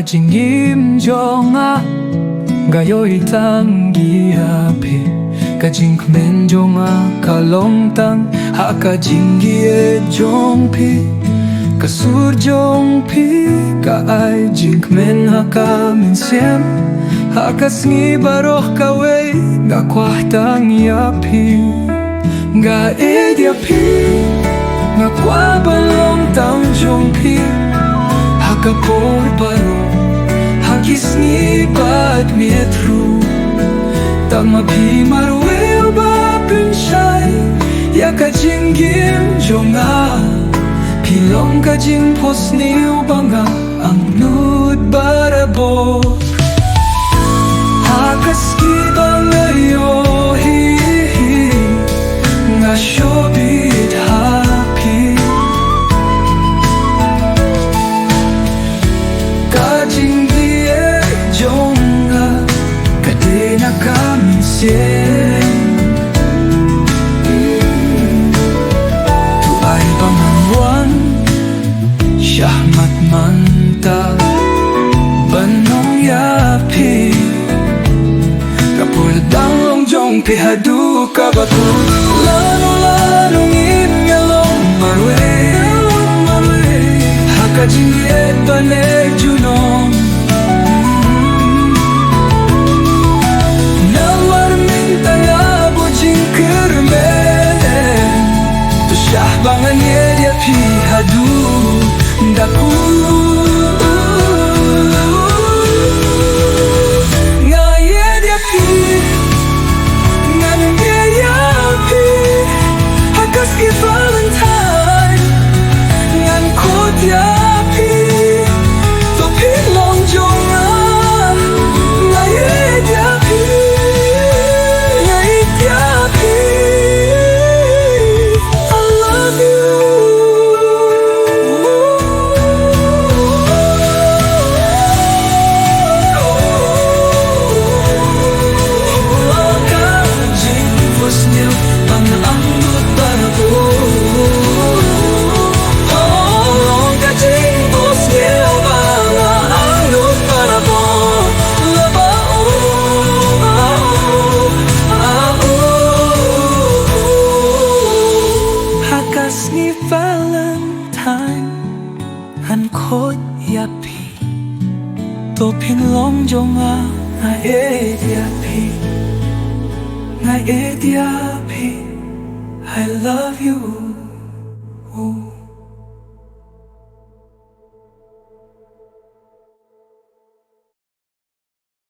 jingim jonga gayoy tangi api kajing kmen jonga kalong tang haka jingie jongpi kasur jongpi ka ay jing kmen haka minsiem haka sngi baroh kawe ga kwah tang yapi ga yapi ga kwa balong tang jongpi haka por paro hakisni bad mietru tang mapi marwe ba pinshai ya ka jingim jonga pilong ka jing posni ubanga ang nud barabo hakaski bangayo hi nga shobit happy tu ay pangangwan Syahmat manta Banong yapi Kapuldang long jong pihadu kabatu Lano-lanong ingalong marwe Hakajingiet banek junong Bangan dia pihadu daku ngaya dia pi ngan dia pi hakas ki valentine ngan ko dia pi to pilong jonga ngaya dia pi ngaya dia pi ni Valentine han khot yapi to pin long jonga nga yapi nga yapi I love you.